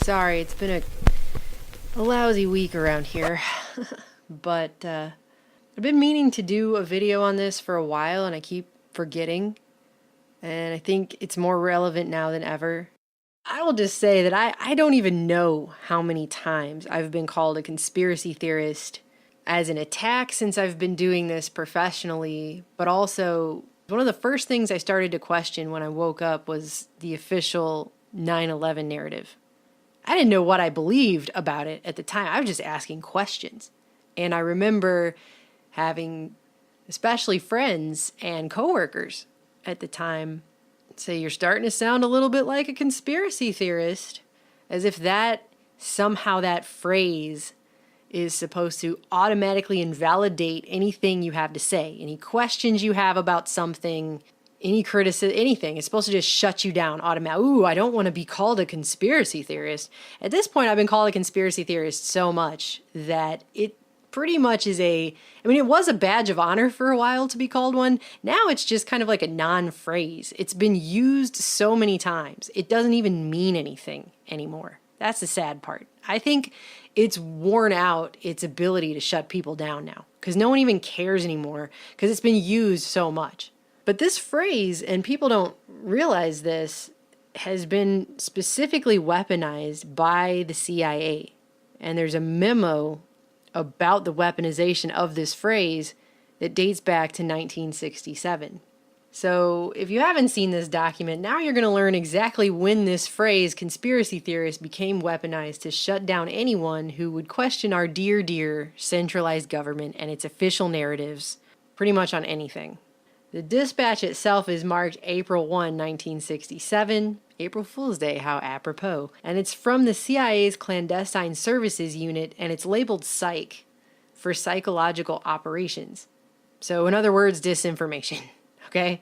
Sorry, it's been a lousy week around here. But I've been meaning to do a video on this for a while and I keep forgetting. And I think it's more relevant now than ever. I will just say that I don't even know how many times I've been called a conspiracy theorist as an attack since I've been doing this professionally, but also one of the first things I started to question when I woke up was the official 9/11 narrative. I didn't know what I believed about it at the time. I was just asking questions. And I remember having especially friends and coworkers at the time say, "You're starting to sound a little bit like a conspiracy theorist," as if that somehow that phrase is supposed to automatically invalidate anything you have to say, any questions you have about something, any criticism, anything. It's supposed to just shut you down automatically. Ooh, I don't want to be called a conspiracy theorist. At this point, I've been called a conspiracy theorist so much that it pretty much is it was a badge of honor for a while to be called one. Now it's just kind of like a non-phrase. It's been used so many times. It doesn't even mean anything anymore. That's the sad part. I think it's worn out its ability to shut people down now because no one even cares anymore because it's been used so much. But this phrase, and people don't realize this, has been specifically weaponized by the CIA. And there's a memo about the weaponization of this phrase that dates back to 1967. So if you haven't seen this document, now you're going to learn exactly when this phrase, conspiracy theorist, became weaponized to shut down anyone who would question our dear, dear centralized government and its official narratives, pretty much on anything. The dispatch itself is marked April 1, 1967, April Fool's Day, how apropos, and it's from the CIA's Clandestine Services Unit, and it's labeled Psych for psychological operations. So in other words, disinformation, okay?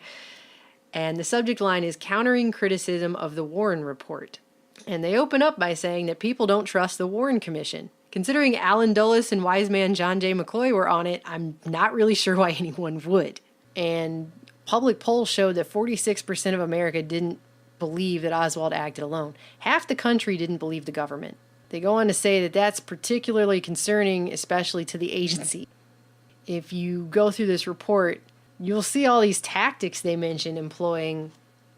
And the subject line is Countering Criticism of the Warren Report. And they open up by saying that people don't trust the Warren Commission. Considering Alan Dulles and wise man John J. McCloy were on it, I'm not really sure why anyone would. And public polls showed that 46% of America didn't believe that Oswald acted alone. Half the country didn't believe the government. They go on to say that that's particularly concerning, especially to the agency. If you go through this report, you'll see all these tactics they mention employing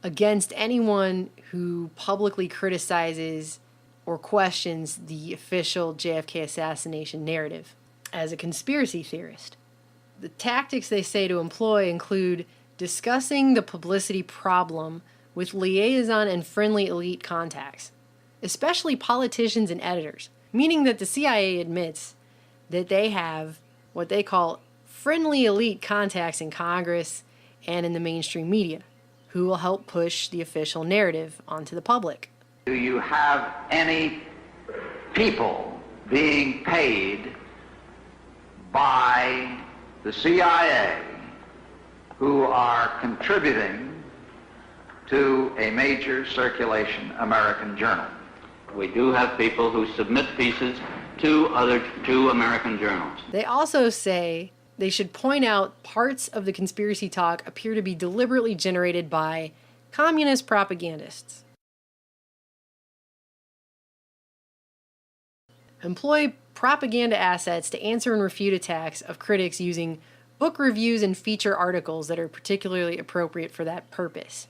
against anyone who publicly criticizes or questions the official JFK assassination narrative as a conspiracy theorist. The tactics they say to employ include discussing the publicity problem with liaison and friendly elite contacts, especially politicians and editors, meaning that the CIA admits that they have what they call friendly elite contacts in Congress and in the mainstream media, who will help push the official narrative onto the public. Do you have any people being paid by the CIA who are contributing to a major circulation American journal? We do have people who submit pieces to American journals. They also say they should point out parts of the conspiracy talk appear to be deliberately generated by communist propagandists. Employ propaganda assets to answer and refute attacks of critics using book reviews and feature articles that are particularly appropriate for that purpose.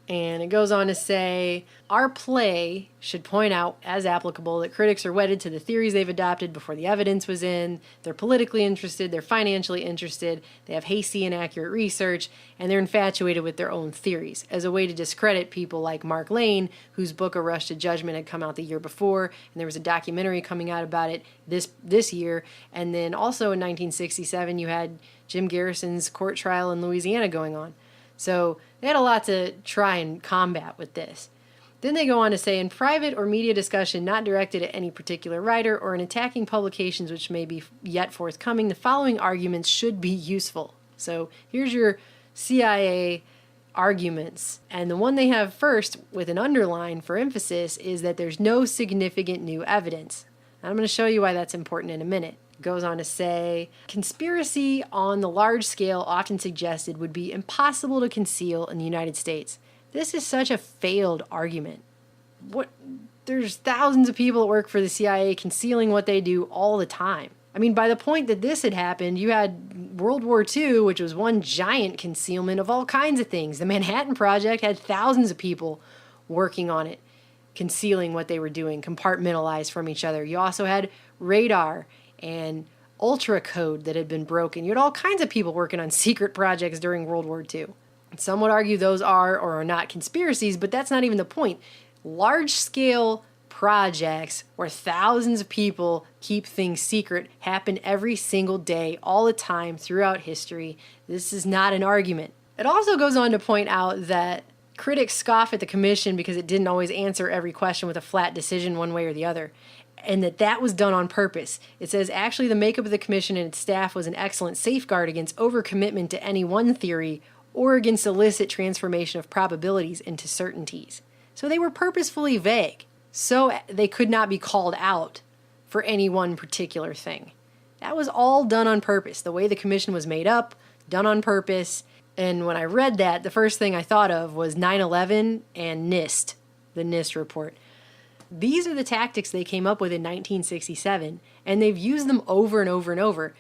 And it goes on to say, our play should point out, as applicable, that critics are wedded to the theories they've adopted before the evidence was in, they're politically interested, they're financially interested, they have hasty, inaccurate research, and they're infatuated with their own theories, as a way to discredit people like Mark Lane, whose book A Rush to Judgment had come out the year before, and there was a documentary coming out about it this year, and then also in 1967 you had Jim Garrison's court trial in Louisiana going on. So they had a lot to try and combat with this. Then they go on to say, in private or media discussion not directed at any particular writer or in attacking publications which may be yet forthcoming, the following arguments should be useful. So here's your CIA arguments. And the one they have first with an underline for emphasis is that there's no significant new evidence. I'm going to show you why that's important in a minute. Goes on to say, conspiracy on the large scale often suggested would be impossible to conceal in the United States. This is such a failed argument. there's thousands of people that work for the CIA concealing what they do all the time. I mean, by the point that this had happened, you had World War II, which was one giant concealment of all kinds of things. The Manhattan Project had thousands of people working on it, concealing what they were doing, compartmentalized from each other. You also had radar and ultra code that had been broken. You had all kinds of people working on secret projects during World War II. Some would argue those are or are not conspiracies, but that's not even the point. Large-scale projects where thousands of people keep things secret happen every single day, all the time, throughout history. This is not an argument. It also goes on to point out that critics scoff at the commission because it didn't always answer every question with a flat decision one way or the other, and that was done on purpose. It says, actually, the makeup of the commission and its staff was an excellent safeguard against overcommitment to any one theory or against illicit transformation of probabilities into certainties. So they were purposefully vague, so they could not be called out for any one particular thing. That was all done on purpose. The way the commission was made up, done on purpose. And when I read that, the first thing I thought of was 9/11 and NIST, the NIST report. These are the tactics they came up with in 1967, and they've used them over and over and over.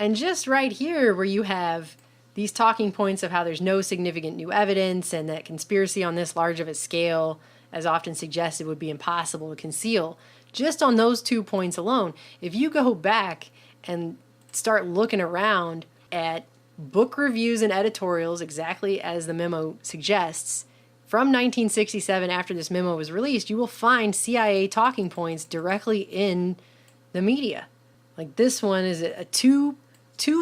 And just right here, where you have these talking points of how there's no significant new evidence and that conspiracy on this large of a scale, as often suggested, would be impossible to conceal. Just on those 2 points alone, if you go back and start looking around at book reviews and editorials, exactly as the memo suggests, from 1967, after this memo was released, you will find CIA talking points directly in the media. Like this one is a two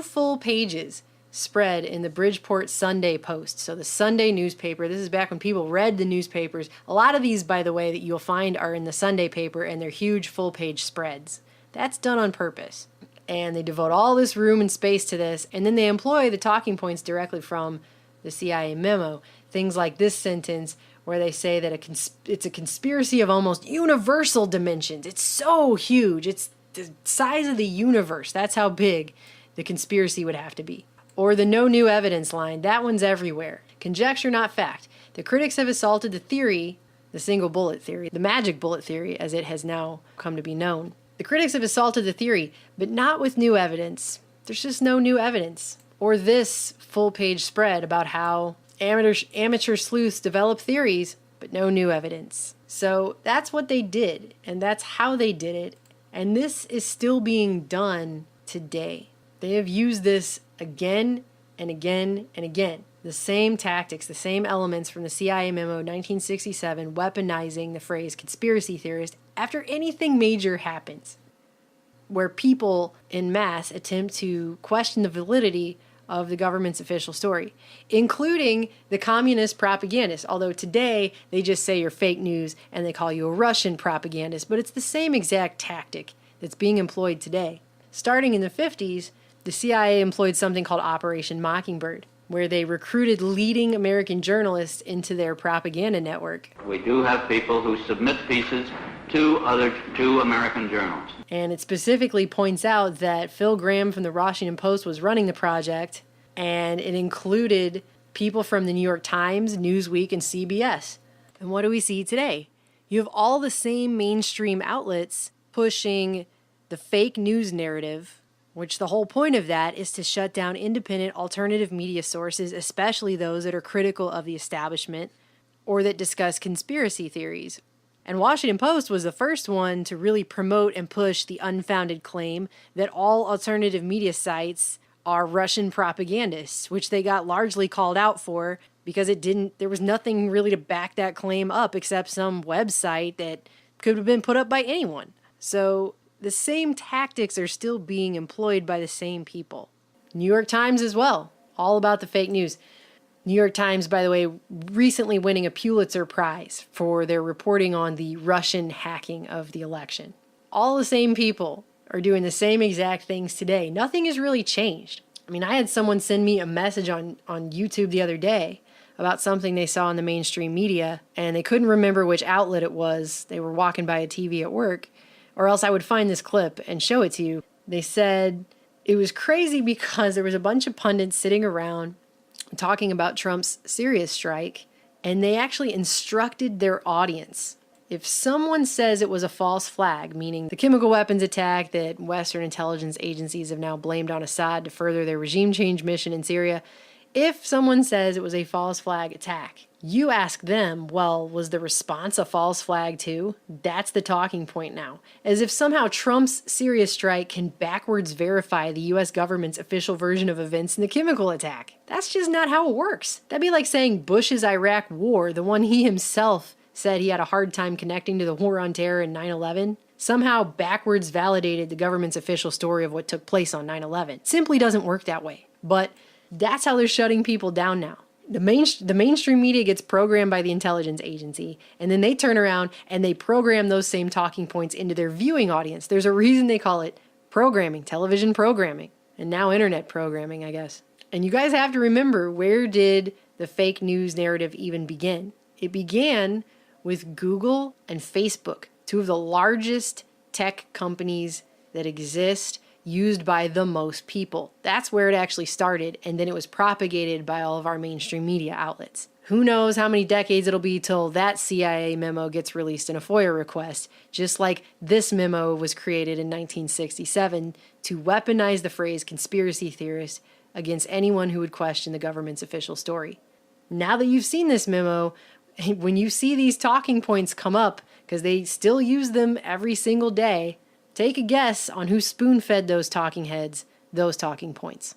full pages spread in the Bridgeport Sunday Post. So the Sunday newspaper, this is back when people read the newspapers. A lot of these, by the way, that you'll find are in the Sunday paper, and they're huge full-page spreads. That's done on purpose. And they devote all this room and space to this, and then they employ the talking points directly from the CIA memo. Things like this sentence where they say that it's a conspiracy of almost universal dimensions. It's so huge. It's the size of the universe. That's how big the conspiracy would have to be. Or the no new evidence line, that one's everywhere. Conjecture, not fact. The critics have assaulted the theory, the single bullet theory, the magic bullet theory, as it has now come to be known. The critics have assaulted the theory, but not with new evidence. There's just no new evidence. Or this full-page spread about how amateur sleuths develop theories, but no new evidence. So that's what they did, and that's how they did it, and this is still being done today. They have used this again and again and again. The same tactics, the same elements from the CIA memo 1967, weaponizing the phrase conspiracy theorist after anything major happens, where people en masse attempt to question the validity of the government's official story, including the communist propagandists, although today they just say you're fake news and they call you a Russian propagandist, but it's the same exact tactic that's being employed today. Starting in the 50s, the CIA employed something called Operation Mockingbird, where they recruited leading American journalists into their propaganda network. We do have people who submit pieces to American journals. And it specifically points out that Phil Graham from the Washington Post was running the project, and it included people from the New York Times, Newsweek, and CBS. And what do we see today? You have all the same mainstream outlets pushing the fake news narrative, which the whole point of that is to shut down independent alternative media sources, especially those that are critical of the establishment or that discuss conspiracy theories. And Washington Post was the first one to really promote and push the unfounded claim that all alternative media sites are Russian propagandists, which they got largely called out for because there was nothing really to back that claim up except some website that could have been put up by anyone. So the same tactics are still being employed by the same people. New York Times as well, all about the fake news. New York Times, by the way, recently winning a Pulitzer Prize for their reporting on the Russian hacking of the election. All the same people are doing the same exact things today. Nothing has really changed. I mean, I had someone send me a message on YouTube the other day about something they saw in the mainstream media, and they couldn't remember which outlet it was. They were walking by a TV at work, or else I would find this clip and show it to you. They said it was crazy because there was a bunch of pundits sitting around talking about Trump's serious strike, and they actually instructed their audience If someone says it was a false flag, meaning the chemical weapons attack that Western intelligence agencies have now blamed on Assad to further their regime change mission in Syria, if someone says it was a false flag attack, you ask them, well, was the response a false flag too? That's the talking point now. As if somehow Trump's Syria strike can backwards verify the US government's official version of events in the chemical attack. That's just not how it works. That'd be like saying Bush's Iraq war, the one he himself said he had a hard time connecting to the war on terror in 9/11, somehow backwards validated the government's official story of what took place on 9/11. Simply doesn't work that way. But that's how they're shutting people down now. The mainstream media gets programmed by the intelligence agency, and then they turn around and they program those same talking points into their viewing audience. There's a reason they call it programming, television programming, and now internet programming, I guess. And you guys have to remember, where did the fake news narrative even begin? It began with Google and Facebook, two of the largest tech companies that exist, used by the most people. That's where it actually started, and then it was propagated by all of our mainstream media outlets. Who knows how many decades it'll be till that CIA memo gets released in a FOIA request, just like this memo was created in 1967 to weaponize the phrase conspiracy theorist against anyone who would question the government's official story. Now that you've seen this memo, when you see these talking points come up, because they still use them every single day, take a guess on who spoon-fed those talking heads those talking points.